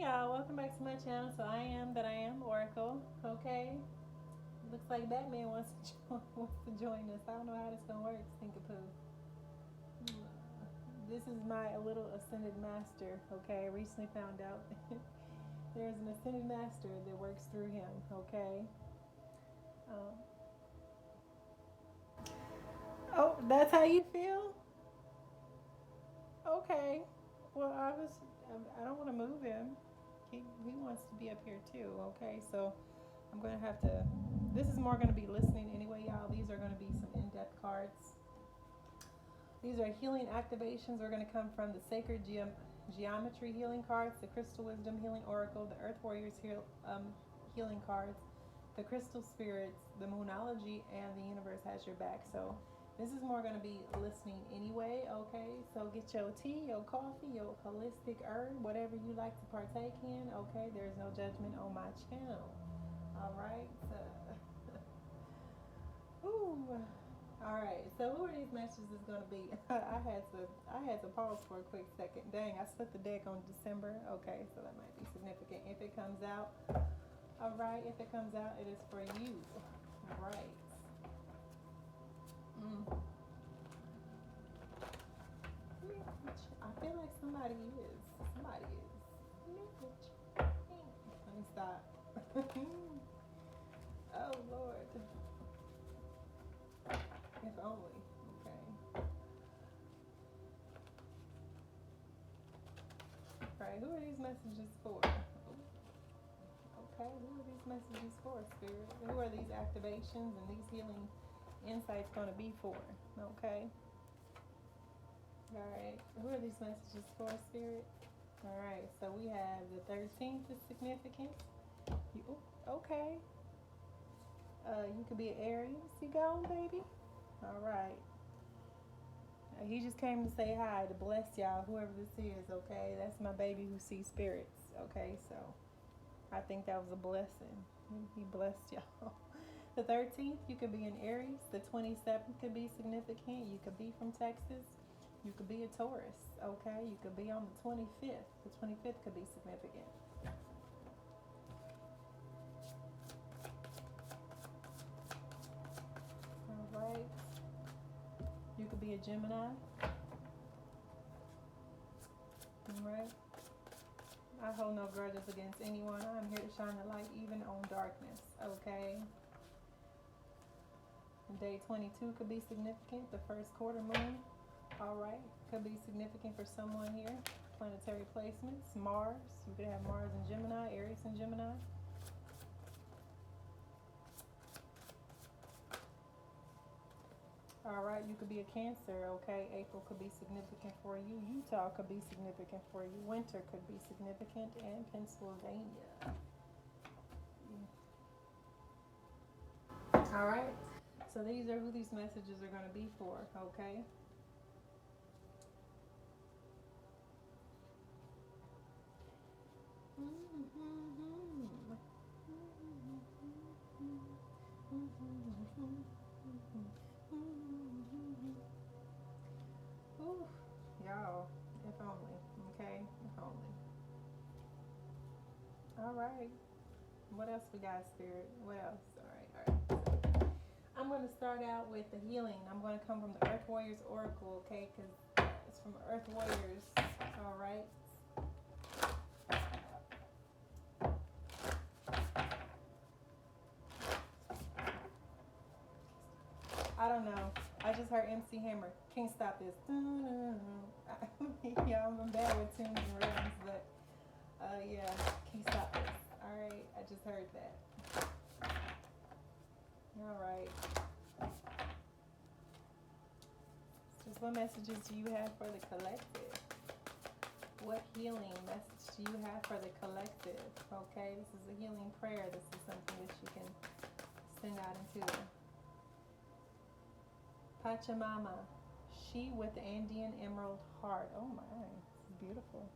y'all, welcome back to my channel. So I am Oracle. Okay, looks like Batman wants to join us. I don't know how this gonna work, Stinkapoo. This is my little ascended master. Okay, I recently found out there's an ascended master that works through him. Okay. um, oh, that's how you feel. Okay, well, I don't want to move him. He wants to be up here too. Okay, so I'm going to have to, this is more going to be listening anyway, y'all. These are going to be some in-depth cards. These are healing activations. We're going to come from the Sacred Geometry Healing cards, the Crystal Wisdom Healing Oracle, the Earth Warriors Healing cards, the Crystal Spirits, the Moonology, and the Universe Has Your Back. So this is more going to be listening anyway, okay? So get your tea, your coffee, your holistic herb, whatever you like to partake in, okay? There's no judgment on my channel. All right. Ooh. All right. So who are these messages going to be? I had to pause for a quick second. Dang, I split the deck on December. Okay, so that might be significant if it comes out. All right. If it comes out, it is for you. All right. I feel like somebody is. Somebody is. Let me stop. Oh Lord. If only. Okay. Right. Who are these messages for? Okay. Who are these messages for, Spirit? Who are these activations and these healing insights going to be for? Okay. All right. Who are these messages for, Spirit? All right. So we have the 13th is significant. Okay. You could be an Aries. You go, baby. All right. He just came to say hi, to bless y'all, whoever this is, okay? That's my baby who sees spirits, okay? So I think that was a blessing. He blessed y'all. The 13th, you could be an Aries. The 27th could be significant. You could be from Texas. You could be a Taurus, okay? You could be on the 25th. The 25th could be significant. All right. You could be a Gemini. All right. I hold no grudges against anyone. I'm here to shine the light even on darkness, okay? Day 22 could be significant. The first quarter moon, all right, could be significant for someone here. Planetary placements, Mars. You could have Mars and Gemini, Aries and Gemini. All right, you could be a Cancer, okay? April could be significant for you. Utah could be significant for you. Winter could be significant, and Pennsylvania. All right, so these are who these messages are going to be for, okay? Ooh, y'all, if only, okay? If only. All right. What else we got, Spirit? What else? All right. I'm going to start out with the healing. I'm going to come from the Earth Warriors Oracle, okay? Because it's from Earth Warriors. All right. I don't know. I just heard MC Hammer. Can't stop this. Yeah, I'm bad with tunes and rhythms, but yeah, can't stop this. All right, I just heard that. All right. Just what messages do you have for the collective? What healing message do you have for the collective? Okay, this is a healing prayer. This is something that you can send out into the Pachamama, she with the Andean emerald heart. Oh my, it's beautiful.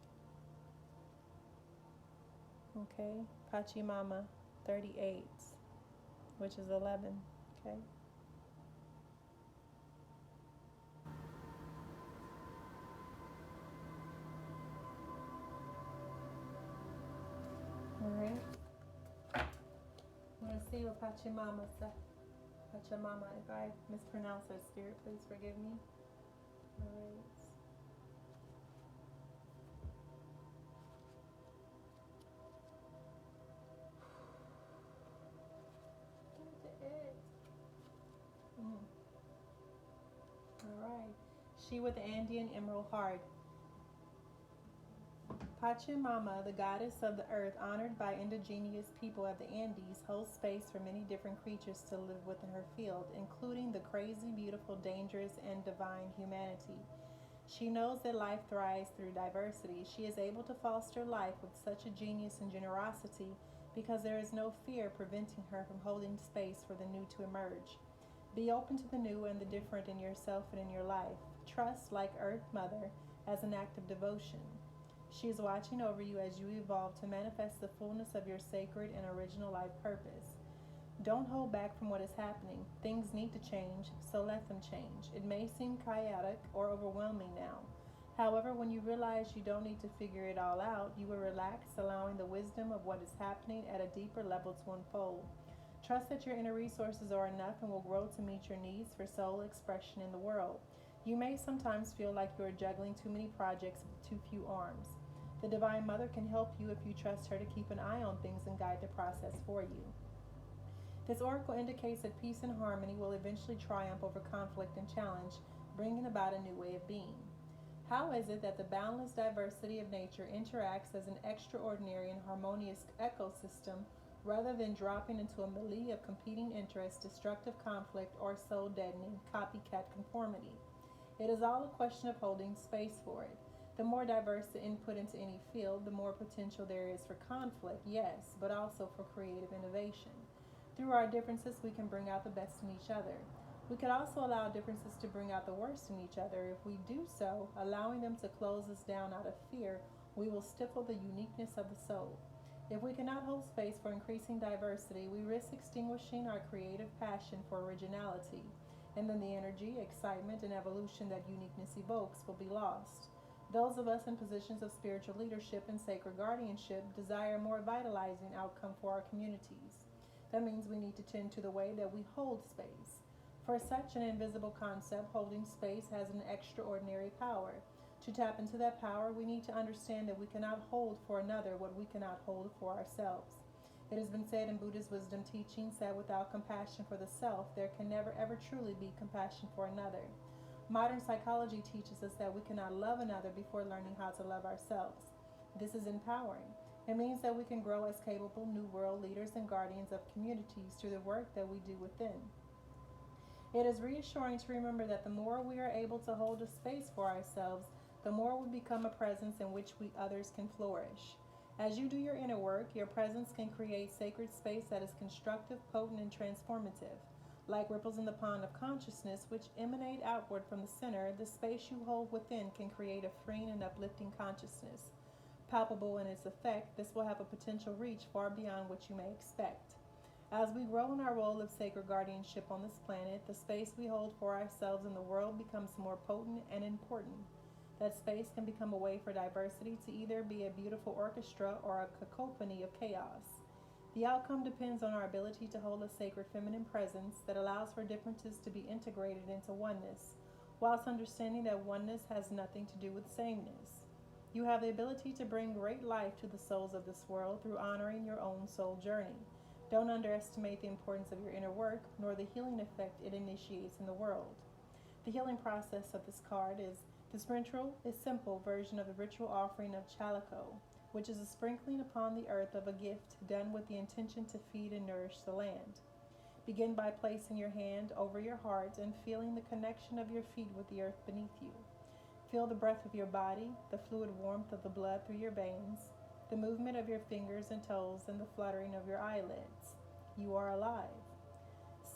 Okay, Pachamama 38, which is 11. Okay. see what Pachamama said. Pachamama, if I mispronounce her, Spirit, please forgive me. All right. All right. She with the Andean emerald heart. Pachamama, the goddess of the earth, honored by indigenous people of the Andes, holds space for many different creatures to live within her field, including the crazy, beautiful, dangerous, and divine humanity. She knows that life thrives through diversity. She is able to foster life with such a genius and generosity because there is no fear preventing her from holding space for the new to emerge. Be open to the new and the different in yourself and in your life. Trust, like Earth Mother, as an act of devotion. She is watching over you as you evolve to manifest the fullness of your sacred and original life purpose. Don't hold back from what is happening. Things need to change, so let them change. It may seem chaotic or overwhelming now. However, when you realize you don't need to figure it all out, you will relax, allowing the wisdom of what is happening at a deeper level to unfold. Trust that your inner resources are enough and will grow to meet your needs for soul expression in the world. You may sometimes feel like you are juggling too many projects with too few arms. The Divine Mother can help you if you trust her to keep an eye on things and guide the process for you. This oracle indicates that peace and harmony will eventually triumph over conflict and challenge, bringing about a new way of being. How is it that the boundless diversity of nature interacts as an extraordinary and harmonious ecosystem rather than dropping into a melee of competing interests, destructive conflict, or soul-deadening copycat conformity? It is all a question of holding space for it. The more diverse the input into any field, the more potential there is for conflict, yes, but also for creative innovation. Through our differences, we can bring out the best in each other. We could also allow differences to bring out the worst in each other. If we do so, allowing them to close us down out of fear, we will stifle the uniqueness of the soul. If we cannot hold space for increasing diversity, we risk extinguishing our creative passion for originality, and then the energy, excitement, and evolution that uniqueness evokes will be lost. Those of us in positions of spiritual leadership and sacred guardianship desire a more vitalizing outcome for our communities. That means we need to tend to the way that we hold space. For such an invisible concept, holding space has an extraordinary power. To tap into that power, we need to understand that we cannot hold for another what we cannot hold for ourselves. It has been said in Buddha's wisdom teachings that without compassion for the self, there can never ever truly be compassion for another. Modern psychology teaches us that we cannot love another before learning how to love ourselves. This is empowering. It means that we can grow as capable New World leaders and guardians of communities through the work that we do within. It is reassuring to remember that the more we are able to hold a space for ourselves, the more we become a presence in which others can flourish. As you do your inner work, your presence can create sacred space that is constructive, potent, and transformative. Like ripples in the pond of consciousness, which emanate outward from the center, the space you hold within can create a freeing and uplifting consciousness. Palpable in its effect, this will have a potential reach far beyond what you may expect. As we grow in our role of sacred guardianship on this planet, the space we hold for ourselves in the world becomes more potent and important. That space can become a way for diversity to either be a beautiful orchestra or a cacophony of chaos. The outcome depends on our ability to hold a sacred feminine presence that allows for differences to be integrated into oneness, whilst understanding that oneness has nothing to do with sameness. You have the ability to bring great life to the souls of this world through honoring your own soul journey. Don't underestimate the importance of your inner work, nor the healing effect it initiates in the world. The healing process of this card is this ritual is a simple version of the ritual offering of Chalako, which is a sprinkling upon the earth of a gift done with the intention to feed and nourish the land. Begin by placing your hand over your heart and feeling the connection of your feet with the earth beneath you. Feel the breath of your body, the fluid warmth of the blood through your veins, the movement of your fingers and toes, and the fluttering of your eyelids. You are alive.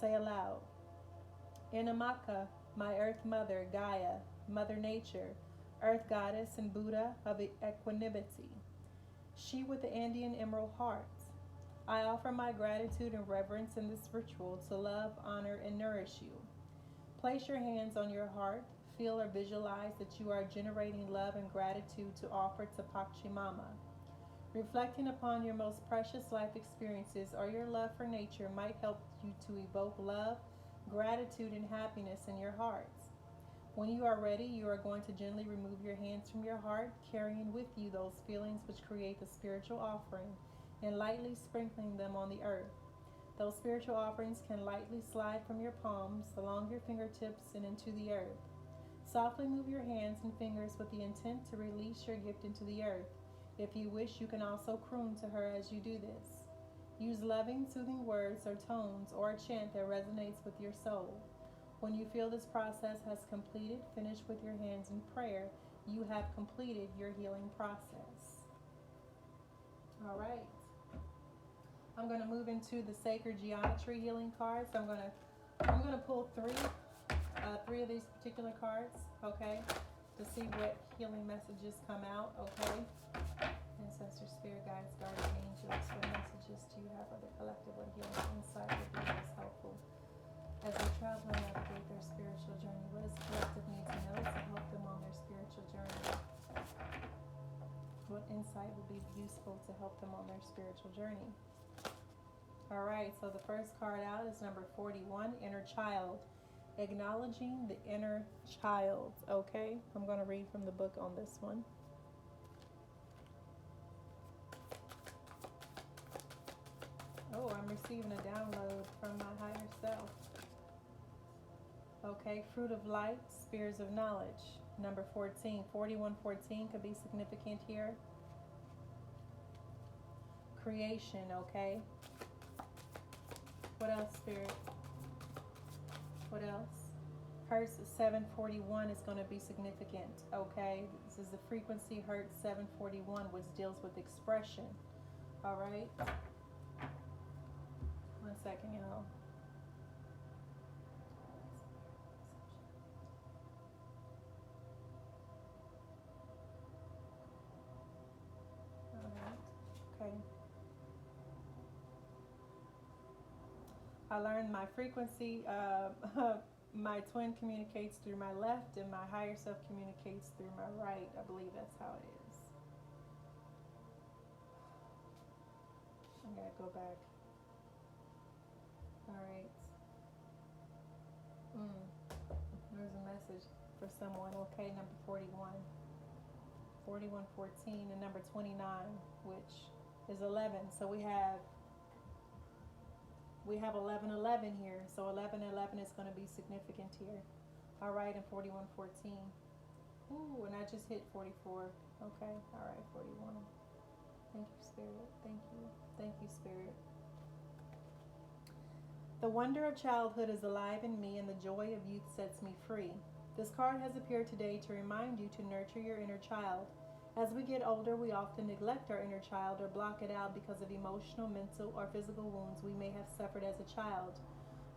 Say aloud, Inamaka, my earth mother, Gaia, Mother Nature, earth goddess and Buddha of equanimity. She with the Andean emerald heart. I offer my gratitude and reverence in this ritual to love, honor, and nourish you. Place your hands on your heart. Feel or visualize that you are generating love and gratitude to offer to Pachamama. Reflecting upon your most precious life experiences or your love for nature might help you to evoke love, gratitude, and happiness in your hearts. When you are ready, you are going to gently remove your hands from your heart, carrying with you those feelings which create the spiritual offering, and lightly sprinkling them on the earth. Those spiritual offerings can lightly slide from your palms, along your fingertips, and into the earth. Softly move your hands and fingers with the intent to release your gift into the earth. If you wish, you can also croon to her as you do this. Use loving, soothing words or tones or a chant that resonates with your soul. When you feel this process has completed, finish with your hands in prayer. You have completed your healing process. All right. I'm going to move into the Sacred Geometry Healing cards. I'm going to pull three of these particular cards, okay, to see what healing messages come out, okay. Ancestor, spirit guides, guardian angels, what messages do you have for the collective or healing insight would be most helpful as they travel and navigate their spiritual journey? What does collective need to know to help them on their spiritual journey? What insight would be useful to help them on their spiritual journey? All right, so the first card out is number 41, Inner Child. Acknowledging the inner child, okay? I'm going to read from the book on this one. Oh, I'm receiving a download from my higher self. Okay, Fruit of Light, Spears of Knowledge. Number 14, 4114 could be significant here. Creation, okay? What else, Spirit? What else? Hertz 741 is going to be significant, okay? This is the frequency Hertz 741, which deals with expression, all right? 1 second, y'all. All right, okay. I learned my frequency, my twin communicates through my left and my higher self communicates through my right. I believe that's how it is. I'm going to go back. All right. There's a message for someone. Okay, number 41. 4114 and number 29, which is 11. So we have 1111 here. So 1111 is going to be significant here. All right, and 4114. Ooh, and I just hit 44. Okay, all right, 41. Thank you, Spirit. Thank you. Thank you, Spirit. The wonder of childhood is alive in me, and the joy of youth sets me free. This card has appeared today to remind you to nurture your inner child. As we get older, we often neglect our inner child or block it out because of emotional, mental, or physical wounds we may have suffered as a child.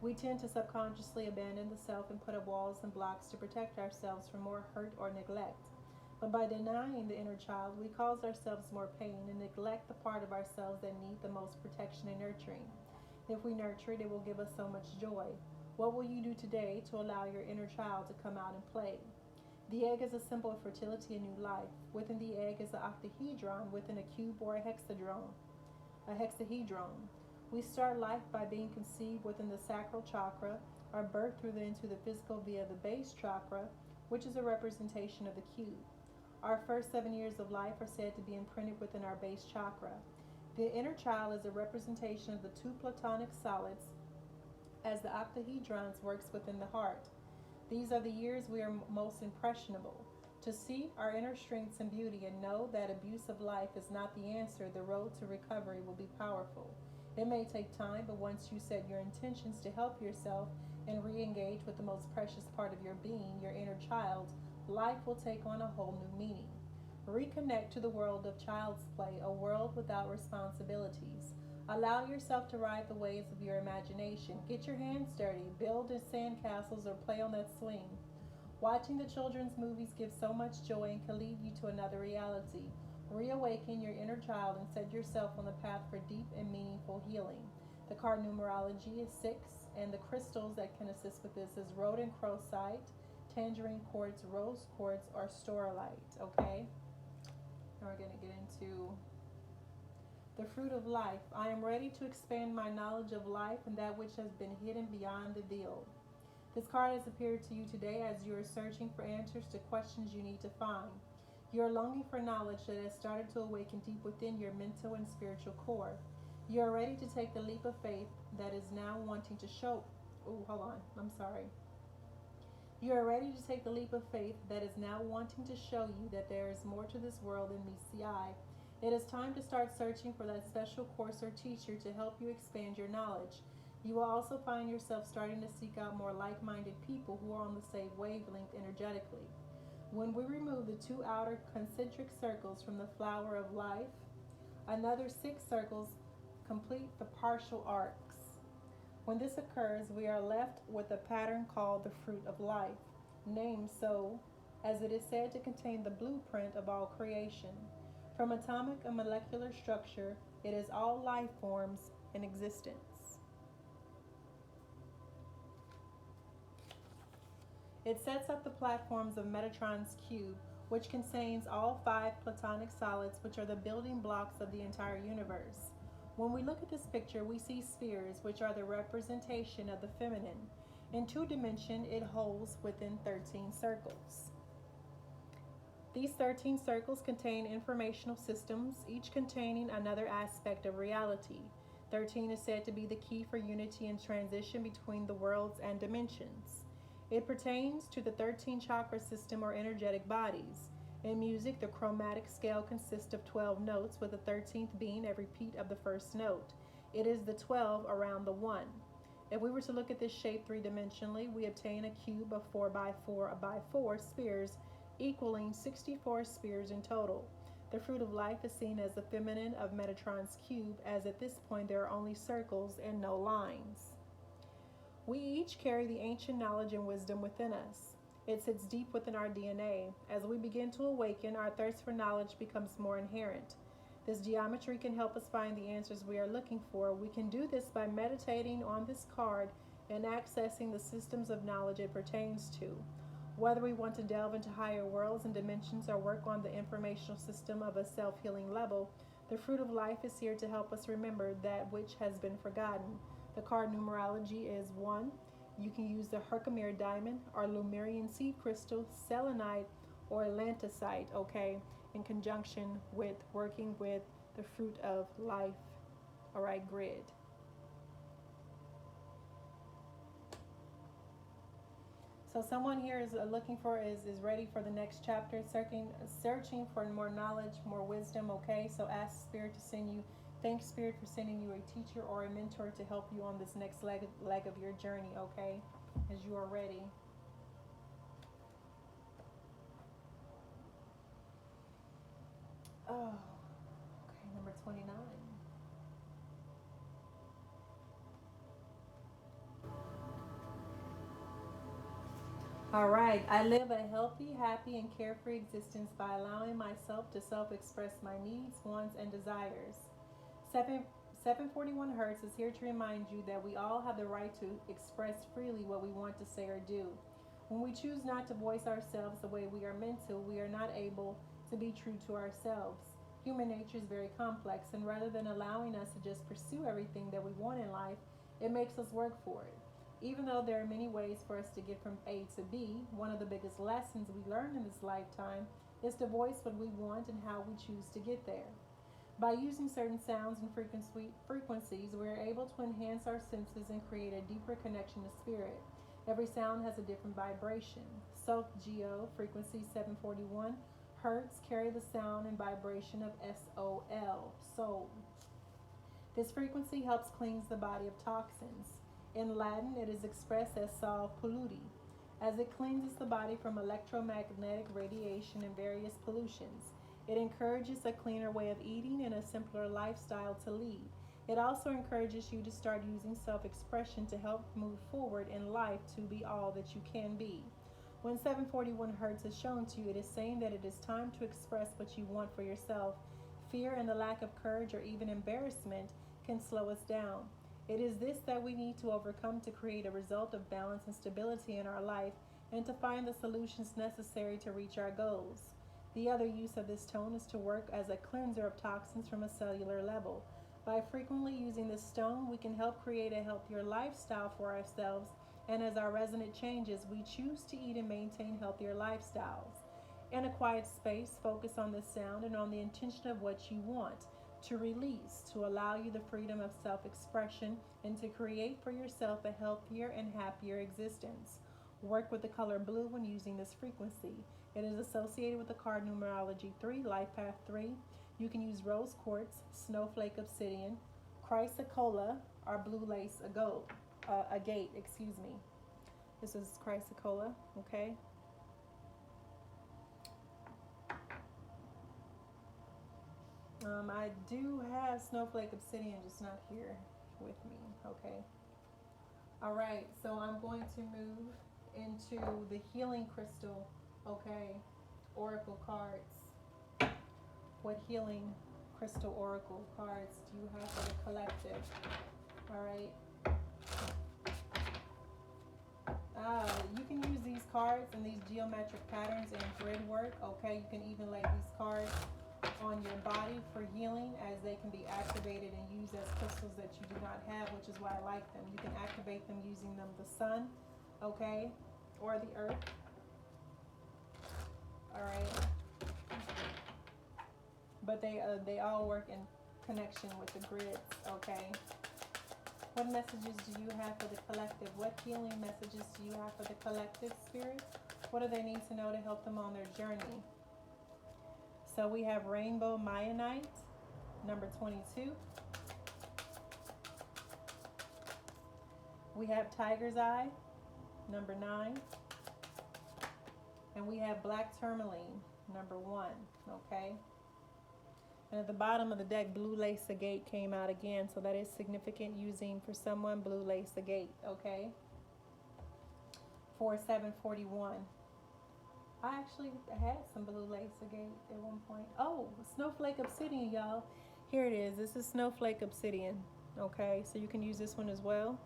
We tend to subconsciously abandon the self and put up walls and blocks to protect ourselves from more hurt or neglect. But by denying the inner child, we cause ourselves more pain and neglect the part of ourselves that need the most protection and nurturing. If we nurture it, it will give us so much joy. What will you do today to allow your inner child to come out and play? The egg is a symbol of fertility and new life. Within the egg is an octahedron within a cube or a hexahedron. We start life by being conceived within the sacral chakra, are birthed into the physical via the base chakra, which is a representation of the cube. Our first 7 years of life are said to be imprinted within our base chakra. The inner child is a representation of the two platonic solids as the octahedrons works within the heart. These are the years we are most impressionable. To see our inner strengths and beauty and know that abuse of life is not the answer, the road to recovery will be powerful. It may take time, but once you set your intentions to help yourself and re-engage with the most precious part of your being, your inner child, life will take on a whole new meaning. Reconnect to the world of child's play, a world without responsibilities. Allow yourself to ride the waves of your imagination. Get your hands dirty, build sandcastles, or play on that swing. Watching the children's movies gives so much joy and can lead you to another reality. Reawaken your inner child and set yourself on the path for deep and meaningful healing. The card numerology is 6, and the crystals that can assist with this is rhodochrosite, tangerine quartz, rose quartz, or storolite, okay? Now we're going to get into The fruit of life. I am ready to expand my knowledge of life and that which has been hidden beyond the veil. This card has appeared to you today as you are searching for answers to questions you need to find. You are longing for knowledge that has started to awaken deep within your mental and spiritual core. You are ready to take the leap of faith that is now wanting to show. Oh, hold on. I'm sorry. You are ready to take the leap of faith that is now wanting to show you that there is more to this world than meets the eye. It is time to start searching for that special course or teacher to help you expand your knowledge. You will also find yourself starting to seek out more like-minded people who are on the same wavelength energetically. When we remove the 2 outer concentric circles from the flower of life, another 6 circles complete the partial arcs. When this occurs, we are left with a pattern called the fruit of life, named so as it is said to contain the blueprint of all creation. From atomic and molecular structure, it is all life forms in existence. It sets up the platforms of Metatron's cube, which contains all 5 platonic solids, which are the building blocks of the entire universe. When we look at this picture, we see spheres, which are the representation of the feminine. In 2 dimensions, it holds within 13 circles. These 13 circles contain informational systems, each containing another aspect of reality. 13 is said to be the key for unity and transition between the worlds and dimensions. It pertains to the 13 chakra system or energetic bodies. In music, the chromatic scale consists of 12 notes, with the 13th being a repeat of the first note. It is the 12 around the 1. If we were to look at this shape 3-dimensionally, we obtain a cube of 4x4x4 spheres, equaling 64 spheres in total. The fruit of life is seen as the feminine of Metatron's cube, as at this point there are only circles and no lines. We each carry the ancient knowledge and wisdom within us. It sits deep within our DNA. As we begin to awaken, our thirst for knowledge becomes more inherent. This geometry can help us find the answers we are looking for. We can do this by meditating on this card and accessing the systems of knowledge it pertains to. Whether we want to delve into higher worlds and dimensions or work on the informational system of a self-healing level, the fruit of life is here to help us remember that which has been forgotten. The card numerology is 1. You can use the Herkimer diamond or Lemurian seed crystal, selenite, or atlantisite, okay, in conjunction with working with the fruit of life, all right, grid. So someone here is looking for, is ready for the next chapter, searching for more knowledge, more wisdom, okay? So ask Spirit to send you, thank Spirit for sending you a teacher or a mentor to help you on this next leg of your journey, okay? As you are ready. Oh, okay, number 29. All right, I live a healthy, happy, and carefree existence by allowing myself to self-express my needs, wants, and desires. 741 Hertz is here to remind you that we all have the right to express freely what we want to say or do. When we choose not to voice ourselves the way we are meant to, we are not able to be true to ourselves. Human nature is very complex, and rather than allowing us to just pursue everything that we want in life, it makes us work for it. Even though there are many ways for us to get from A to B, one of the biggest lessons we learn in this lifetime is to voice what we want and how we choose to get there. By using certain sounds and frequencies, we are able to enhance our senses and create a deeper connection to spirit. Every sound has a different vibration. Geo, frequency 741 Hertz, carry the sound and vibration of SOL, soul. This frequency helps cleanse the body of toxins. In Latin, it is expressed as sol polluti, as it cleanses the body from electromagnetic radiation and various pollutions. It encourages a cleaner way of eating and a simpler lifestyle to lead. It also encourages you to start using self-expression to help move forward in life to be all that you can be. When 741 Hertz is shown to you, it is saying that it is time to express what you want for yourself. Fear and the lack of courage or even embarrassment can slow us down. It is this that we need to overcome to create a result of balance and stability in our life and to find the solutions necessary to reach our goals. The other use of this stone is to work as a cleanser of toxins from a cellular level. By frequently using this stone, we can help create a healthier lifestyle for ourselves, and as our resonance changes, we choose to eat and maintain healthier lifestyles. In a quiet space, focus on the sound and on the intention of what you want to release, to allow you the freedom of self expression and to create for yourself a healthier and happier existence. Work with the color blue when using this frequency. It is associated with the card numerology 3, life path 3. You can use rose quartz, snowflake obsidian, chrysocolla, or blue lace agate. This is chrysocolla, okay? I do have snowflake obsidian, just not here with me, okay? All right, so I'm going to move into the healing crystal, okay? Oracle cards. What healing crystal oracle cards do you have for the collective? All right. You can use these cards and these geometric patterns and grid work, okay? You can even lay these cards on your body for healing, as they can be activated and used as crystals that you do not have, which is why I like them. You can activate them using the sun, okay, or the earth. All right, but they all work in connection with the grids, okay. What messages do you have for the collective? What healing messages do you have for the collective, Spirit? What do they need to know to help them on their journey? So we have Rainbow Kyanite, number 22. We have Tiger's Eye, number 9. And we have Black Tourmaline, number 1, okay? And at the bottom of the deck, Blue Lace Agate came out again, so that is significant using for someone Blue Lace Agate, okay? 4741. I actually had some Blue Lace Agate at one point. Oh, Snowflake Obsidian, y'all. Here it is. This is Snowflake Obsidian, okay? So you can use this one as well.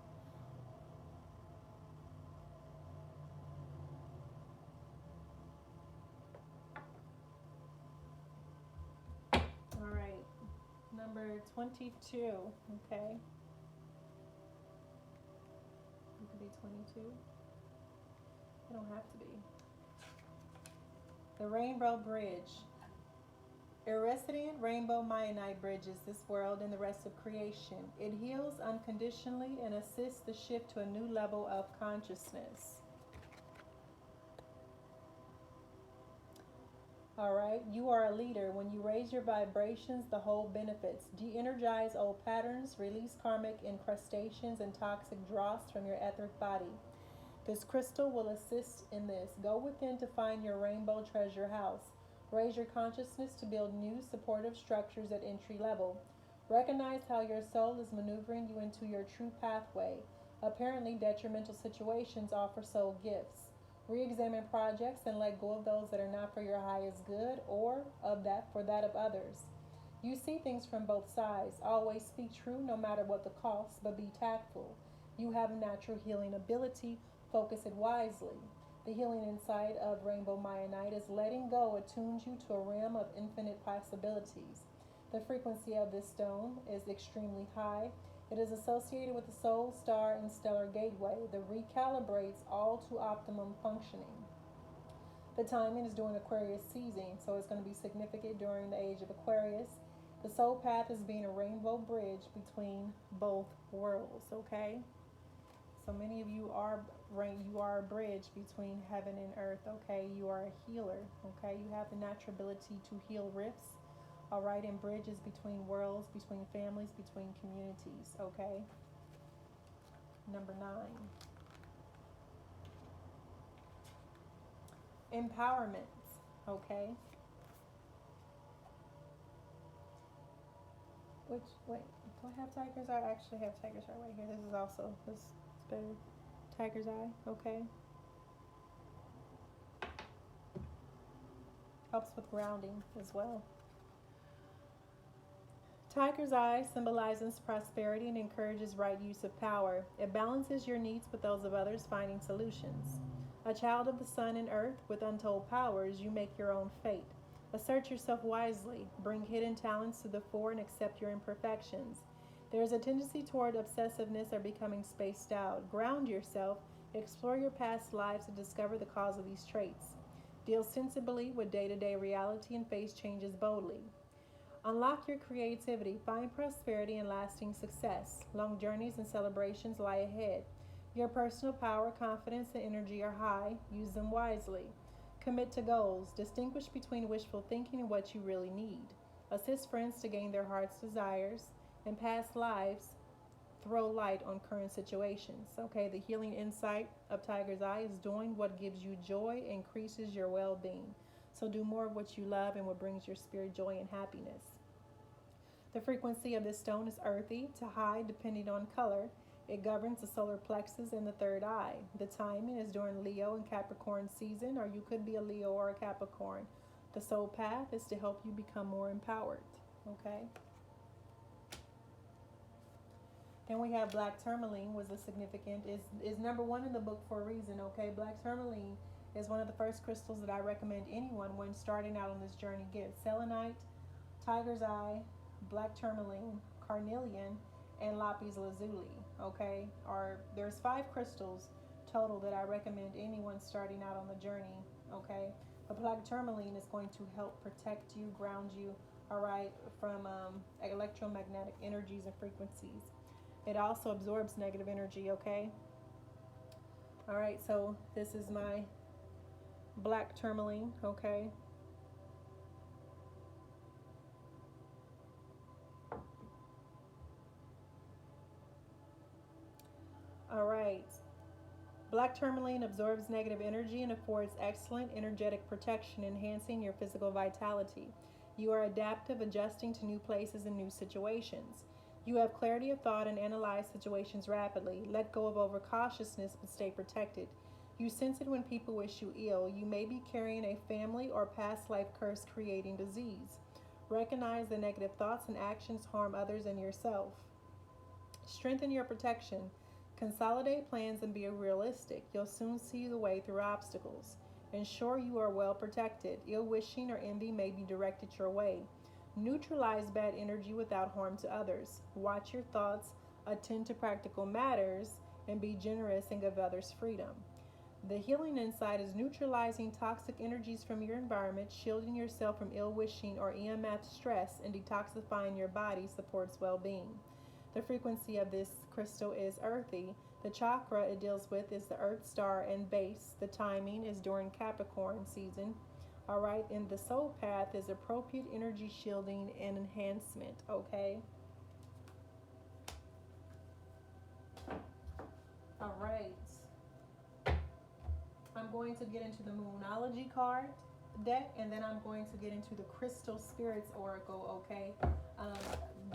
All right, number 22, okay? You could be 22. You don't have to be. The Rainbow Bridge. Iridescent rainbow Kyanite bridges this world and the rest of creation. It heals unconditionally and assists the shift to a new level of consciousness. All right, you are a leader. When you raise your vibrations, the whole benefits. De-energize old patterns, release karmic incrustations and toxic dross from your etheric body. This crystal will assist in this. Go within to find your rainbow treasure house. Raise your consciousness to build new supportive structures at entry level. Recognize how your soul is maneuvering you into your true pathway. Apparently, detrimental situations offer soul gifts. Re-examine projects and let go of those that are not for your highest good or for that of others. You see things from both sides. Always speak true no matter what the cost, but be tactful. You have a natural healing ability. Focus it wisely. The healing inside of Rainbow Kyanite is letting go attunes you to a realm of infinite possibilities. The frequency of this stone is extremely high. It is associated with the soul, star, and stellar gateway that recalibrates all to optimum functioning. The timing is during Aquarius season, so it's going to be significant during the age of Aquarius. The soul path is being a rainbow bridge between both worlds, okay? So many of you are a bridge between heaven and earth, okay? You are a healer, okay? You have the natural ability to heal rifts, all right, and bridges between worlds, between families, between communities, okay? Number 9. Empowerment, okay? Wait, do I have Tiger's Eye? I actually have Tiger's Eye right here. This is better. Tiger's Eye, okay? Helps with grounding as well. Tiger's Eye symbolizes prosperity and encourages right use of power. It balances your needs with those of others, finding solutions. A child of the sun and earth with untold powers, you make your own fate. Assert yourself wisely. Bring hidden talents to the fore and accept your imperfections. There is a tendency toward obsessiveness or becoming spaced out. Ground yourself. Explore your past lives to discover the cause of these traits. Deal sensibly with day to day reality and face changes boldly. Unlock your creativity. Find prosperity and lasting success. Long journeys and celebrations lie ahead. Your personal power, confidence, and energy are high. Use them wisely. Commit to goals. Distinguish between wishful thinking and what you really need. Assist friends to gain their heart's desires. In past lives, throw light on current situations. Okay, the healing insight of Tiger's Eye is doing what gives you joy, increases your well being. So do more of what you love and what brings your spirit joy and happiness. The frequency of this stone is earthy to high depending on color. It governs the solar plexus and the third eye. The timing is during Leo and Capricorn season, or you could be a Leo or a Capricorn. The soul path is to help you become more empowered. Okay. Then we have black tourmaline, was a significant, is number one in the book for a reason, okay? Black tourmaline is one of the first crystals that I recommend anyone when starting out on this journey get. Selenite, Tiger's Eye, black tourmaline, carnelian, and lapis lazuli, okay? Or there's 5 crystals total that I recommend anyone starting out on the journey, okay? But black tourmaline is going to help protect you, ground you, all right, from electromagnetic energies and frequencies. It also absorbs negative energy, okay? All right, so this is my black tourmaline, okay? All right. Black tourmaline absorbs negative energy and affords excellent energetic protection, enhancing your physical vitality. You are adaptive, adjusting to new places and new situations. You have clarity of thought and analyze situations rapidly. Let go of overcautiousness, but stay protected. You sense it when people wish you ill. You may be carrying a family or past life curse creating disease. Recognize the negative thoughts and actions harm others and yourself. Strengthen your protection. Consolidate plans and be realistic. You'll soon see the way through obstacles. Ensure you are well protected. Ill wishing or envy may be directed your way. Neutralize bad energy without harm to others. Watch your thoughts, attend to practical matters, and be generous and give others freedom. The healing insight is neutralizing toxic energies from your environment, shielding yourself from ill wishing or EMF stress, and detoxifying your body supports well being. The frequency of this crystal is earthy. The chakra it deals with is the earth star and base. The timing is during Capricorn season. All right, and the soul path is appropriate energy shielding and enhancement, okay? All right. I'm going to get into the Moonology card deck, and then I'm going to get into the Crystal Spirits Oracle, okay?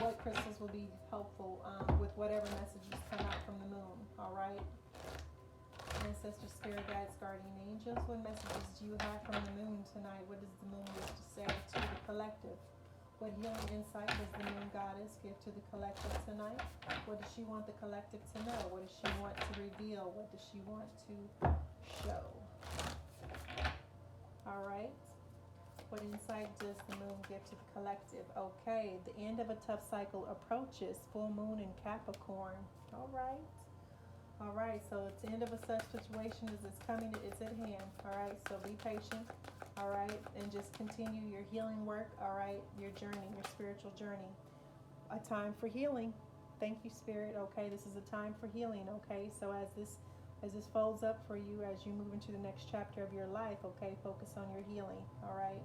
What crystals will be helpful with whatever messages come out from the moon, all right? Ancestor, spirit guides, guardian angels, what messages do you have from the moon tonight? What does the moon wish to say to the collective? What healing insight does the moon goddess give to the collective tonight? What does she want the collective to know? What does she want to reveal? What does she want to show? All right. What insight does the moon give to the collective? Okay, the end of a tough cycle approaches. Full moon in Capricorn. All right. All right, so it's the end of a such situation as it's coming, it's at hand. All right, so be patient. All right, and just continue your healing work. All right, your journey, your spiritual journey. A time for healing. Thank you, Spirit. Okay, this is a time for healing. Okay, so as this folds up for you, as you move into the next chapter of your life, okay, focus on your healing. All right,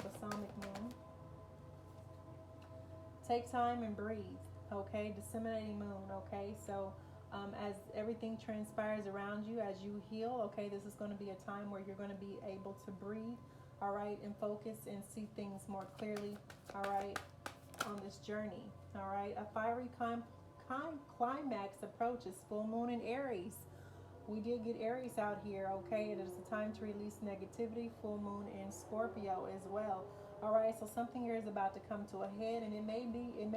balsamic moon. Take time and breathe. Okay, disseminating moon. Okay, so as everything transpires around you, as you heal, okay, this is going to be a time where you're going to be able to breathe, all right, and focus and see things more clearly, all right, on this journey, all right. A fiery climax approaches. Full moon in Aries. We did get Aries out here, okay. It is a time to release negativity. Full moon in Scorpio as well. All right, so something here is about to come to a head, and it may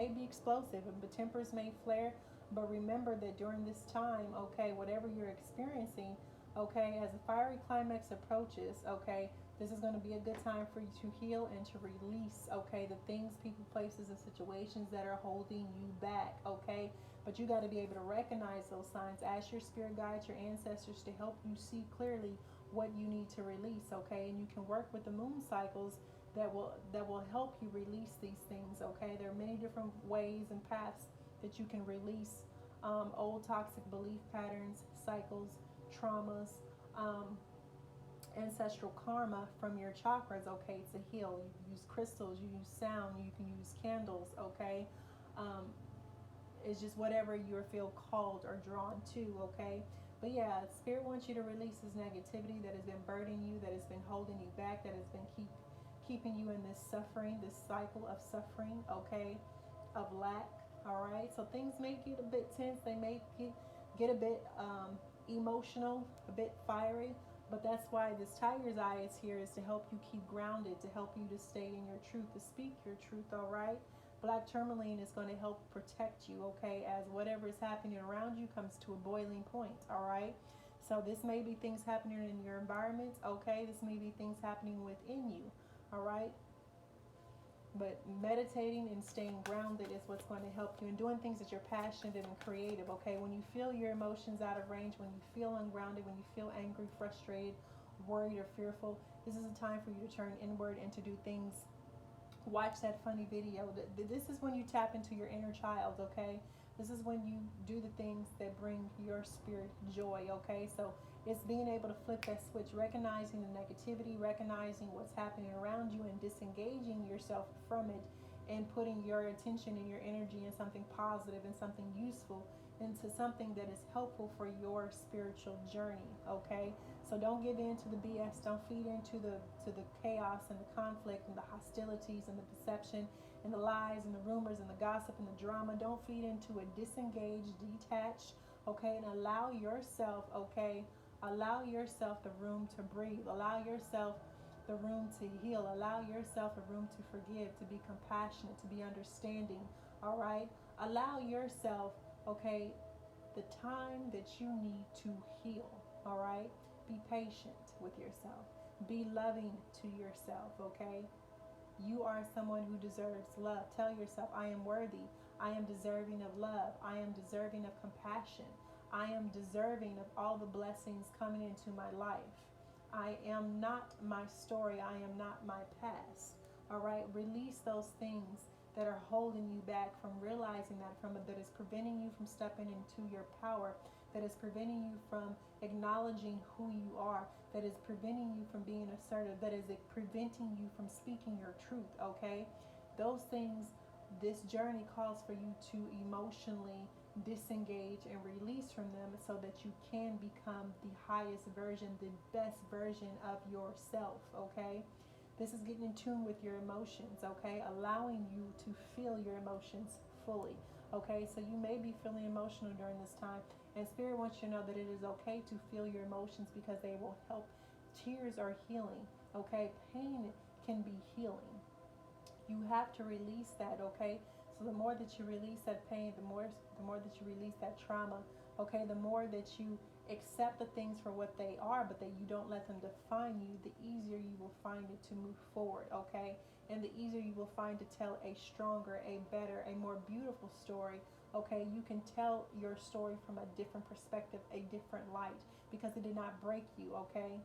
be explosive, and the tempers may flare. But remember that during this time, okay, whatever you're experiencing, okay, as a fiery climax approaches, okay, This is going to be a good time for you to heal and to release, okay, the things, people, places, and situations that are holding you back, okay? But you got to be able to recognize those signs. Ask your spirit guides, your ancestors, to help you see clearly what you need to release, okay? And you can work with the moon cycles that will help you release these things, okay? There are many different ways and paths that you can release old toxic belief patterns, cycles, traumas, ancestral karma from your chakras, okay, to heal. You can use crystals, you use sound, you can use candles, okay? It's just whatever you feel called or drawn to, okay? But yeah, Spirit wants you to release this negativity that has been burdening you, that has been holding you back, that has been keeping you in this suffering, this cycle of suffering, okay, of lack, all right? So things may get a bit tense, they may get a bit emotional, a bit fiery, but that's why this tiger's eye is here, is to help you keep grounded, to help you to stay in your truth, to speak your truth, all right? Black tourmaline is going to help protect you, okay, as whatever is happening around you comes to a boiling point, all right? So this may be things happening in your environment, okay? This may be things happening within you, all right? But meditating and staying grounded is what's going to help you, and doing things that you're passionate and creative, okay? When you feel your emotions out of range, when you feel ungrounded, when you feel angry, frustrated, worried, or fearful, this is a time for you to turn inward and to do things. Watch that funny video. This is when you tap into your inner child, okay? This is when you do the things that bring your spirit joy, okay? So it's being able to flip that switch, recognizing the negativity, recognizing what's happening around you, and disengaging yourself from it, and putting your attention and your energy in something positive and something useful, into something that is helpful for your spiritual journey, okay? So don't give in to the BS. Don't feed into the chaos and the conflict and the hostilities and the deception and the lies and the rumors and the gossip and the drama. Don't feed into it. Disengage, detach, okay? And allow yourself, okay? Allow yourself the room to breathe. Allow yourself the room to heal. Allow yourself a room to forgive, to be compassionate, to be understanding, all right? Allow yourself, okay, the time that you need to heal, all right? Be patient with yourself. Be loving to yourself, okay? You are someone who deserves love. Tell yourself, I am worthy. I am deserving of love. I am deserving of compassion. I am deserving of all the blessings coming into my life. I am not my story. I am not my past. All right? Release those things that are holding you back from realizing that is preventing you from stepping into your power, that is preventing you from acknowledging who you are, that is preventing you from being assertive, that is preventing you from speaking your truth, okay? Those things, this journey calls for you to emotionally disengage and release from them, so that you can become the highest version, the best version of yourself, okay? This is getting in tune with your emotions, okay? Allowing you to feel your emotions fully, okay? So you may be feeling emotional during this time, and Spirit wants you to know that it is okay to feel your emotions, because they will help. Tears are healing, okay? Pain can be healing. You have to release that, okay? So the more that you release that pain, the more that you release that trauma, okay? The more that you accept the things for what they are, but that you don't let them define you, the easier you will find it to move forward, okay? And the easier you will find to tell a stronger, a better, a more beautiful story, okay? You can tell your story from a different perspective, a different light, because it did not break you, okay?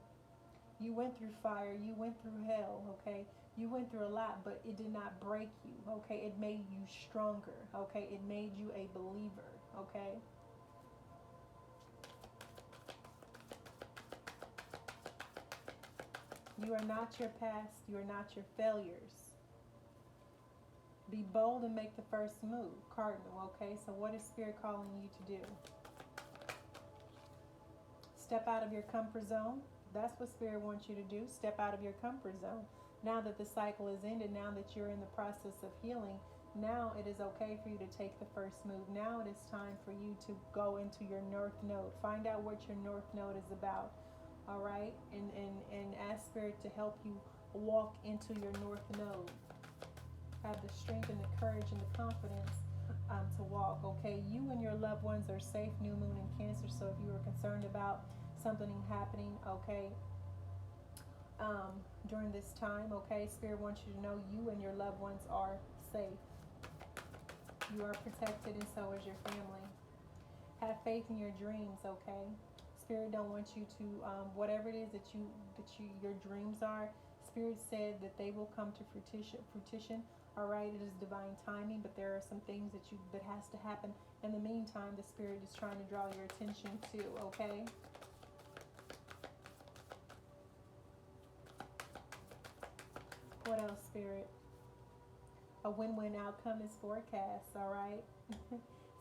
You went through fire, you went through hell, okay? You went through a lot, but it did not break you, okay? It made you stronger, okay? It made you a believer, okay? You are not your past. You are not your failures. Be bold and make the first move, Cardinal, okay? So what is Spirit calling you to do? Step out of your comfort zone. That's what Spirit wants you to do. Step out of your comfort zone. Now that the cycle is ended, now that you're in the process of healing, now it is okay for you to take the first move. Now it is time for you to go into your North Node. Find out what your North Node is about. All right, and ask Spirit to help you walk into your North Node. Have the strength and the courage and the confidence to walk, okay? You and your loved ones are safe, new moon in Cancer, so if you are concerned about something happening, okay, during this time, okay? Spirit wants you to know you and your loved ones are safe. You are protected, and so is your family. Have faith in your dreams, okay? Spirit don't want you to, whatever it is that your dreams are, Spirit said that they will come to fruition. All right, it is divine timing, but there are some things that has to happen. In the meantime, the Spirit is trying to draw your attention to, okay? What else, Spirit? A win-win outcome is forecast, all right?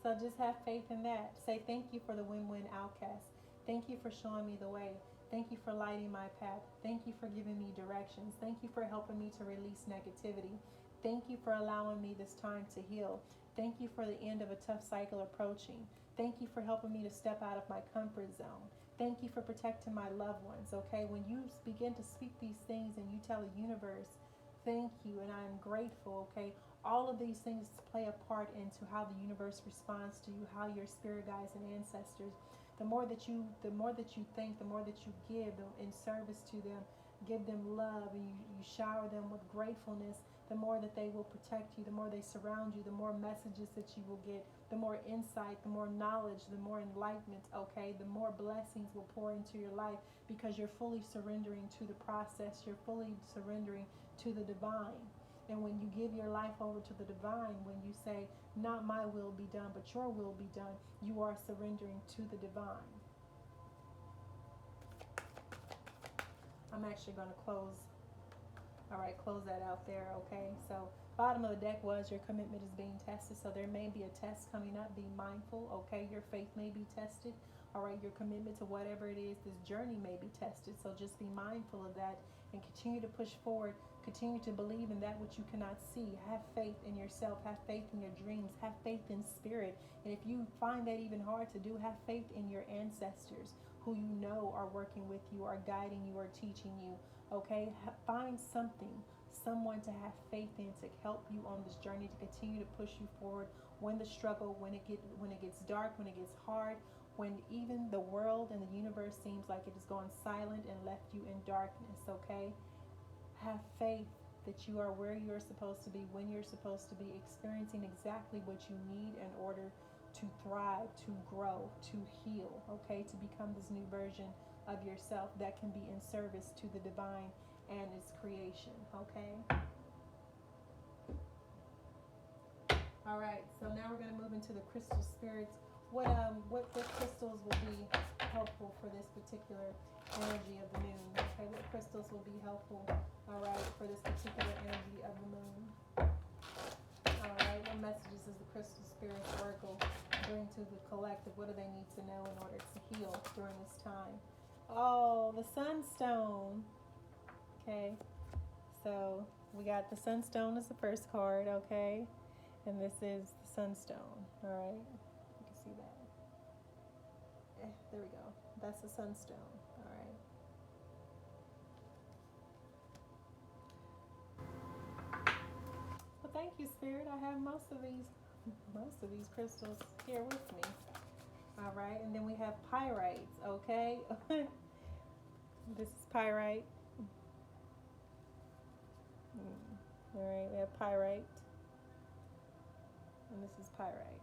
So just have faith in that. Say thank you for the win-win outcast. Thank you for showing me the way. Thank you for lighting my path. Thank you for giving me directions. Thank you for helping me to release negativity. Thank you for allowing me this time to heal. Thank you for the end of a tough cycle approaching. Thank you for helping me to step out of my comfort zone. Thank you for protecting my loved ones, okay? When you begin to speak these things and you tell the universe, thank you and I'm grateful, okay? All of these things play a part into how the universe responds to you, how your spirit guides and ancestors. The more that you think, the more that you give in service to them, give them love, and you shower them with gratefulness, the more that they will protect you, the more they surround you, the more messages that you will get, the more insight, the more knowledge, the more enlightenment, okay? The more blessings will pour into your life because you're fully surrendering to the process. You're fully surrendering to the divine. And when you give your life over to the divine, when you say, not my will be done, but your will be done, you are surrendering to the divine. I'm actually going to close that out there, okay? So bottom of the deck was your commitment is being tested. So there may be a test coming up. Be mindful, okay? Your faith may be tested. All right, your commitment to whatever it is, this journey may be tested. So just be mindful of that and continue to push forward. Continue to believe in that which you cannot see. Have faith in yourself. Have faith in your dreams. Have faith in spirit. And if you find that even hard to do, have faith in your ancestors who you know are working with you, are guiding you, are teaching you. Okay? Find something, someone to have faith in to help you on this journey, to continue to push you forward when the struggle, when it gets dark, when it gets hard, when even the world and the universe seems like it has gone silent and left you in darkness, okay? Have faith that you are where you're supposed to be, when you're supposed to be, experiencing exactly what you need in order to thrive, to grow, to heal, okay? To become this new version of yourself that can be in service to the divine and its creation, okay? All right, so now we're going to move into the crystal spirits. What crystals will be helpful for this particular energy of the moon? Okay, what crystals will be helpful, all right, for this particular energy of the moon? All right, what messages does the crystal spirits oracle bring to the collective? What do they need to know in order to heal during this time? Oh, the sunstone. Okay, so we got the sunstone as the first card, okay, and this is the sunstone. All right, you can see that. There we go. That's the sunstone. All right. Well, thank you, Spirit. I have most of these crystals here with me. All right, and then we have pyrites. Okay, this is pyrite. All right, we have pyrite, and this is pyrite.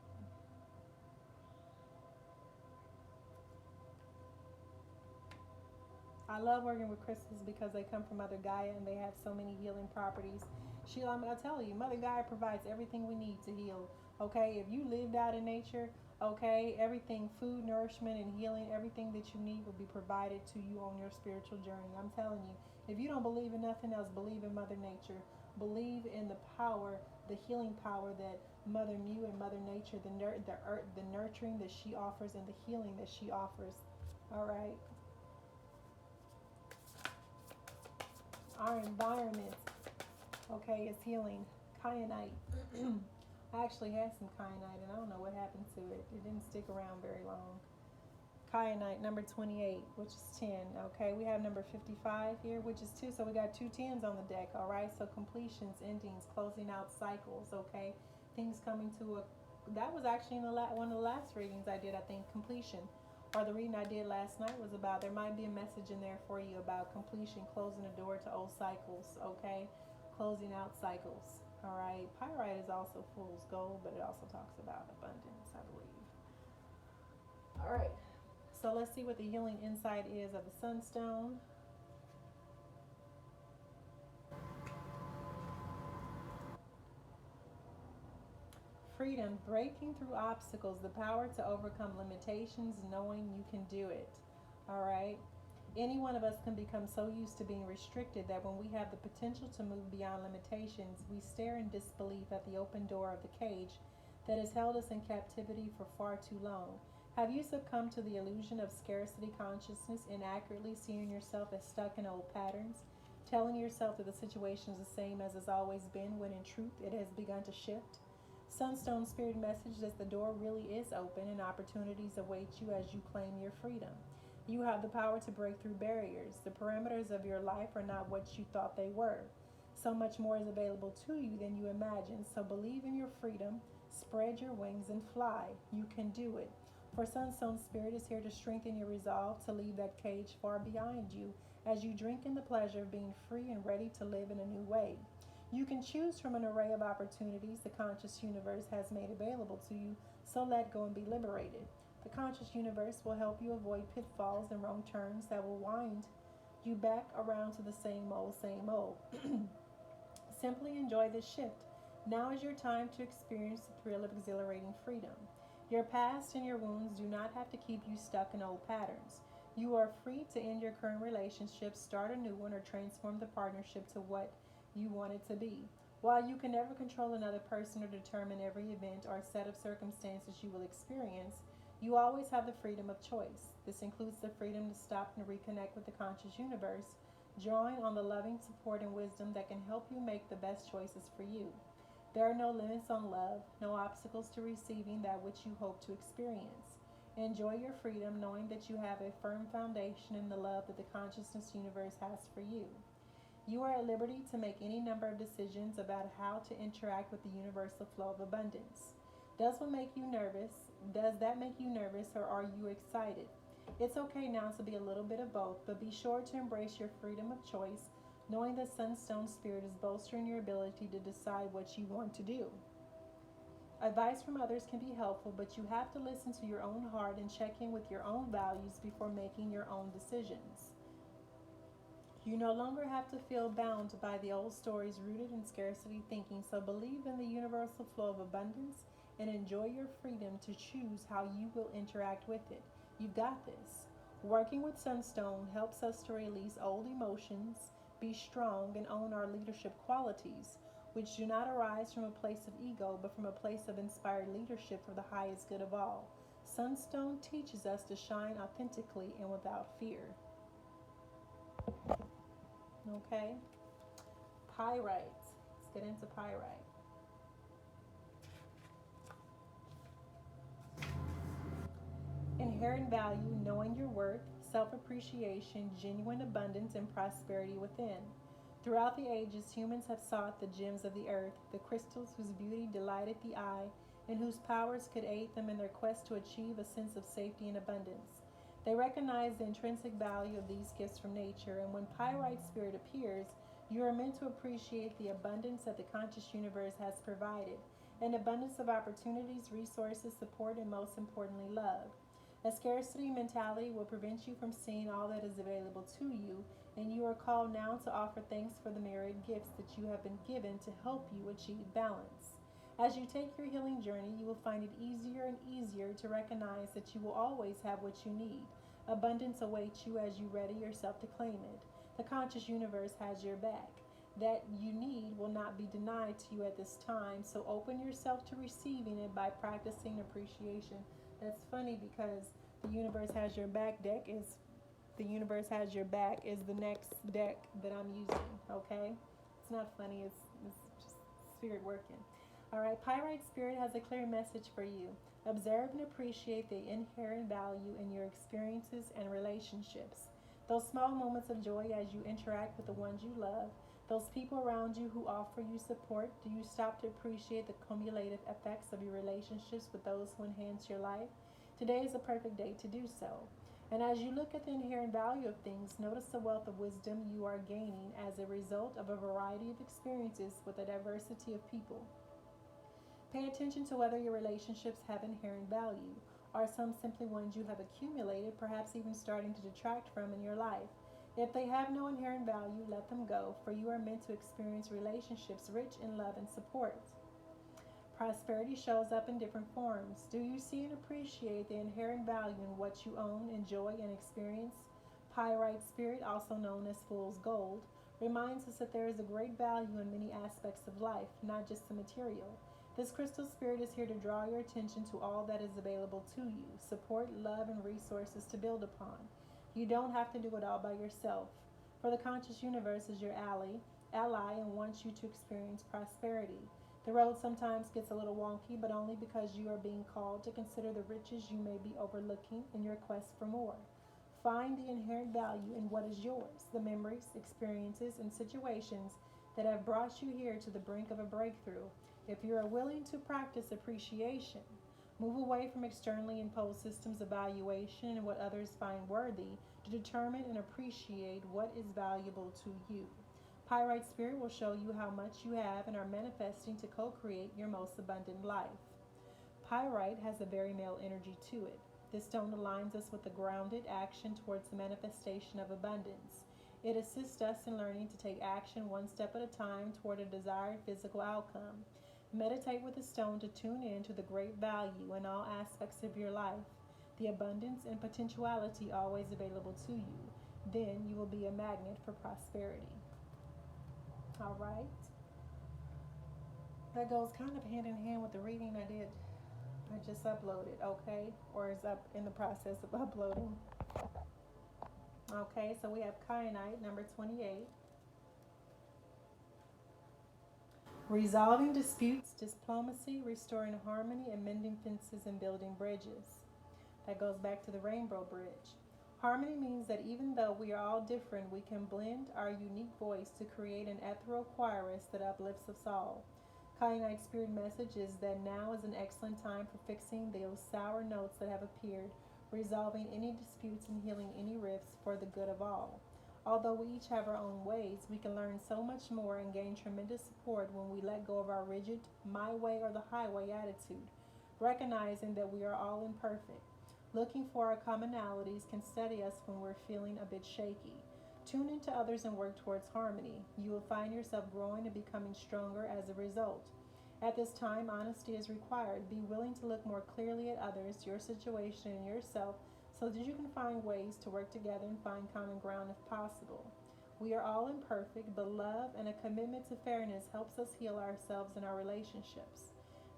I love working with crystals because they come from Mother Gaia and they have so many healing properties. Sheila, I'm going to tell you, Mother Gaia provides everything we need to heal. Okay, if you lived out in nature, okay, everything, food, nourishment, and healing, everything that you need will be provided to you on your spiritual journey. I'm telling you, if you don't believe in nothing else, believe in Mother Nature. Believe in the power, the healing power that Mother Mu and Mother Nature, the nurturing that she offers and the healing that she offers. All right. Our environment, okay, is healing. Kyanite. I actually had some kyanite and I don't know what happened to it. It didn't stick around very long. Kyanite, number 28, which is 10. Okay, we have number 55 here, which is 2. So we got 2 10s on the deck, all right? So completions, endings, closing out cycles, okay? Things coming to a... That was actually in one of the last readings I did, I think, completion. or the reading I did last night was about, there might be a message in there for you about completion, closing the door to old cycles, okay? Closing out cycles, all right? Pyrite is also fool's gold, but it also talks about abundance, I believe. All right, so let's see what the healing insight is of the sunstone. Freedom, breaking through obstacles, the power to overcome limitations, knowing you can do it. All right. Any one of us can become so used to being restricted that when we have the potential to move beyond limitations, we stare in disbelief at the open door of the cage that has held us in captivity for far too long. Have you succumbed to the illusion of scarcity consciousness, inaccurately seeing yourself as stuck in old patterns, telling yourself that the situation is the same as it's always been, when in truth it has begun to shift? Sunstone Spirit message that the door really is open and opportunities await you as you claim your freedom. You have the power to break through barriers. The parameters of your life are not what you thought they were. So much more is available to you than you imagined. So believe in your freedom, spread your wings, and fly. You can do it. For Sunstone Spirit is here to strengthen your resolve to leave that cage far behind you as you drink in the pleasure of being free and ready to live in a new way. You can choose from an array of opportunities the conscious universe has made available to you, so let go and be liberated. The conscious universe will help you avoid pitfalls and wrong turns that will wind you back around to the same old, same old. Simply enjoy this shift. Now is your time to experience the thrill of exhilarating freedom. Your past and your wounds do not have to keep you stuck in old patterns. You are free to end your current relationship, start a new one, or transform the partnership to what you want it to be. While you can never control another person or determine every event or set of circumstances you will experience, you always have the freedom of choice. This includes the freedom to stop and reconnect with the conscious universe, drawing on the loving support and wisdom that can help you make the best choices for you. There are no limits on love, no obstacles to receiving that which you hope to experience. Enjoy your freedom knowing that you have a firm foundation in the love that the consciousness universe has for you. You are at liberty to make any number of decisions about how to interact with the universal flow of abundance. Does that make you nervous, or are you excited? It's okay now to be a little bit of both, but be sure to embrace your freedom of choice, knowing that Sunstone Spirit is bolstering your ability to decide what you want to do. Advice from others can be helpful, but you have to listen to your own heart and check in with your own values before making your own decisions. You no longer have to feel bound by the old stories rooted in scarcity thinking, so believe in the universal flow of abundance and enjoy your freedom to choose how you will interact with it. You've got this. Working with Sunstone helps us to release old emotions, be strong, and own our leadership qualities, which do not arise from a place of ego, but from a place of inspired leadership for the highest good of all. Sunstone teaches us to shine authentically and without fear. Okay, pyrite. Let's get into pyrite. Inherent value, knowing your worth, self-appreciation, genuine abundance, and prosperity within. Throughout the ages, humans have sought the gems of the earth, the crystals whose beauty delighted the eye, and whose powers could aid them in their quest to achieve a sense of safety and abundance. They recognize the intrinsic value of these gifts from nature, and when Pyrite Spirit appears, you are meant to appreciate the abundance that the conscious universe has provided, an abundance of opportunities, resources, support, and most importantly, love. A scarcity mentality will prevent you from seeing all that is available to you, and you are called now to offer thanks for the myriad gifts that you have been given to help you achieve balance. As you take your healing journey, you will find it easier and easier to recognize that you will always have what you need. Abundance awaits you as you ready yourself to claim it. The conscious universe has your back. That you need will not be denied to you at this time, so open yourself to receiving it by practicing appreciation. That's funny because the universe has your back deck is the universe has your back is the next deck that I'm using, okay? It's not funny, it's just spirit working. All right, Pyrite Spirit has a clear message for you. Observe and appreciate the inherent value in your experiences and relationships. Those small moments of joy as you interact with the ones you love, those people around you who offer you support. Do you stop to appreciate the cumulative effects of your relationships with those who enhance your life? Today is a perfect day to do so. And as you look at the inherent value of things, notice the wealth of wisdom you are gaining as a result of a variety of experiences with a diversity of people. Pay attention to whether your relationships have inherent value, or some simply ones you have accumulated, perhaps even starting to detract from in your life. If they have no inherent value, let them go, for you are meant to experience relationships rich in love and support. Prosperity shows up in different forms. Do you see and appreciate the inherent value in what you own, enjoy, and experience? Pyrite Spirit, also known as Fool's Gold, reminds us that there is a great value in many aspects of life, not just the material. This crystal spirit is here to draw your attention to all that is available to you, support, love, and resources to build upon. You don't have to do it all by yourself, for the conscious universe is your ally and wants you to experience prosperity. The road sometimes gets a little wonky, but only because you are being called to consider the riches you may be overlooking in your quest for more. Find the inherent value in what is yours, the memories, experiences, and situations that have brought you here to the brink of a breakthrough. If you are willing to practice appreciation, move away from externally imposed systems of valuation and what others find worthy to determine and appreciate what is valuable to you. Pyrite Spirit will show you how much you have and are manifesting to co-create your most abundant life. Pyrite has a very male energy to it. This stone aligns us with the grounded action towards the manifestation of abundance. It assists us in learning to take action one step at a time toward a desired physical outcome. Meditate with the stone to tune in to the great value in all aspects of your life, the abundance and potentiality always available to you. Then you will be a magnet for prosperity. All right. That goes kind of hand in hand with the reading I just uploaded, okay? Or is up in the process of uploading. Okay, so we have Kyanite, number 28. Resolving disputes, diplomacy, restoring harmony, and mending fences and building bridges. That goes back to the Rainbow Bridge. Harmony means that even though we are all different, we can blend our unique voice to create an ethereal chorus that uplifts us all. Kyanite Spirit message is that now is an excellent time for fixing those sour notes that have appeared, resolving any disputes and healing any rifts for the good of all. Although we each have our own ways, we can learn so much more and gain tremendous support when we let go of our rigid, my way or the highway attitude, recognizing that we are all imperfect. Looking for our commonalities can steady us when we're feeling a bit shaky. Tune into others and work towards harmony. You will find yourself growing and becoming stronger as a result. At this time, honesty is required. Be willing to look more clearly at others, your situation, and yourself so that you can find ways to work together and find common ground if possible. We are all imperfect, but love and a commitment to fairness helps us heal ourselves and our relationships.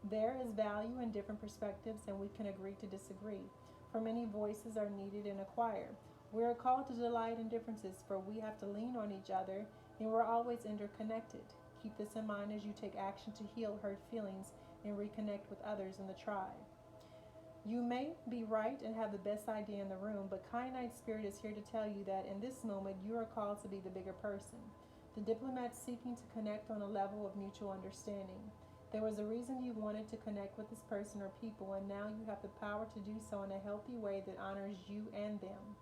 There is value in different perspectives, and we can agree to disagree, for many voices are needed in a choir. We are called to delight in differences, for we have to lean on each other, and we're always interconnected. Keep this in mind as you take action to heal hurt feelings and reconnect with others in the tribe. You may be right and have the best idea in the room, but Kyanite Spirit is here to tell you that in this moment you are called to be the bigger person, the diplomat seeking to connect on a level of mutual understanding. There was a reason you wanted to connect with this person or people, and now you have the power to do so in a healthy way that honors you and them.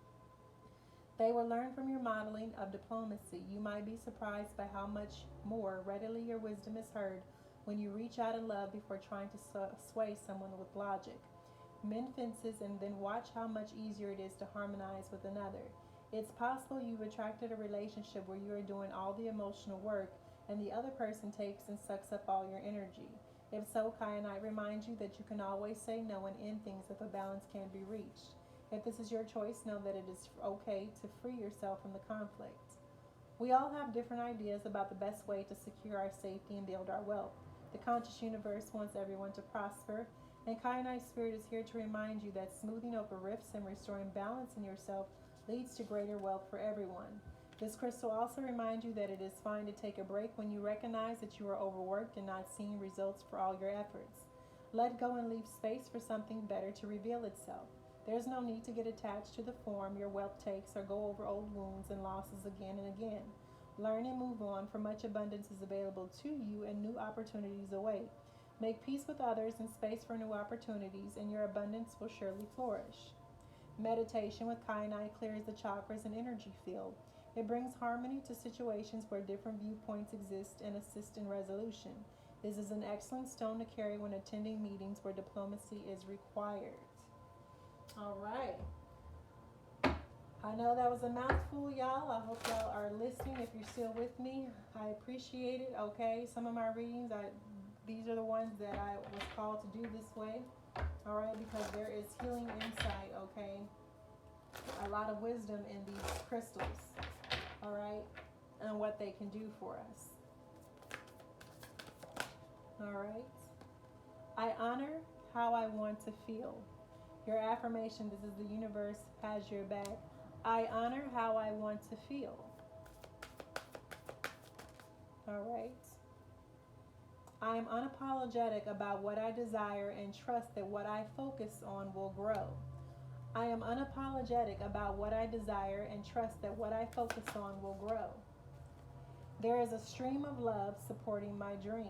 They will learn from your modeling of diplomacy. You might be surprised by how much more readily your wisdom is heard when you reach out in love before trying to sway someone with logic. Mend fences and then watch how much easier it is to harmonize with another. It's possible you've attracted a relationship where you are doing all the emotional work and the other person takes and sucks up all your energy. If so, Kyanite reminds you that you can always say no and end things if a balance can be reached. If this is your choice, know that it is okay to free yourself from the conflict. We all have different ideas about the best way to secure our safety and build our wealth. The conscious universe wants everyone to prosper, and Kyanite Spirit is here to remind you that smoothing over rifts and restoring balance in yourself leads to greater wealth for everyone. This crystal also reminds you that it is fine to take a break when you recognize that you are overworked and not seeing results for all your efforts. Let go and leave space for something better to reveal itself. There's no need to get attached to the form your wealth takes or go over old wounds and losses again and again. Learn and move on, for much abundance is available to you and new opportunities await. Make peace with others and space for new opportunities, and your abundance will surely flourish. Meditation with Kyanite clears the chakras and energy field. It brings harmony to situations where different viewpoints exist and assists in resolution. This is an excellent stone to carry when attending meetings where diplomacy is required. All right. I know that was a mouthful, y'all. I hope y'all are listening. If you're still with me, I appreciate it. Okay, some of my readings, these are the ones that I was called to do this way. All right, because there is healing insight. Okay, a lot of wisdom in these crystals. All right, and what they can do for us. All right. I honor how I want to feel. Your affirmation, this is the universe has your back. I honor how I want to feel. All right. I am unapologetic about what I desire and trust that what I focus on will grow. I am unapologetic about what I desire and trust that what I focus on will grow. There is a stream of love supporting my dreams.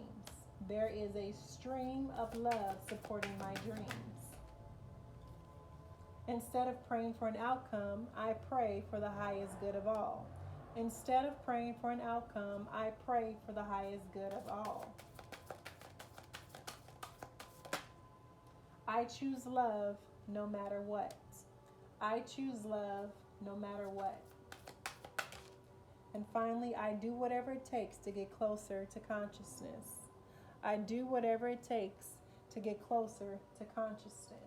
There is a stream of love supporting my dreams. Instead of praying for an outcome, I pray for the highest good of all. Instead of praying for an outcome, I pray for the highest good of all. I choose love no matter what. I choose love no matter what. And finally, I do whatever it takes to get closer to consciousness. I do whatever it takes to get closer to consciousness.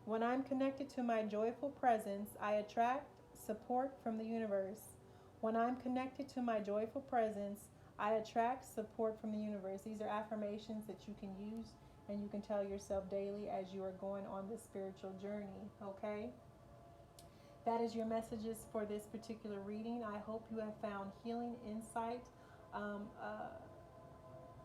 When I'm connected to my joyful presence, I attract support from the universe. When I'm connected to my joyful presence, I attract support from the universe. These are affirmations that you can use and you can tell yourself daily as you are going on this spiritual journey, okay? That is your messages for this particular reading. I hope you have found healing insight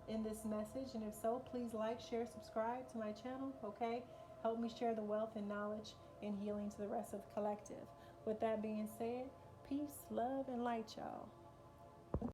in this message. And if so, please like, share, subscribe to my channel, okay? Help me share the wealth and knowledge and healing to the rest of the collective. With that being said, peace, love, and light, y'all.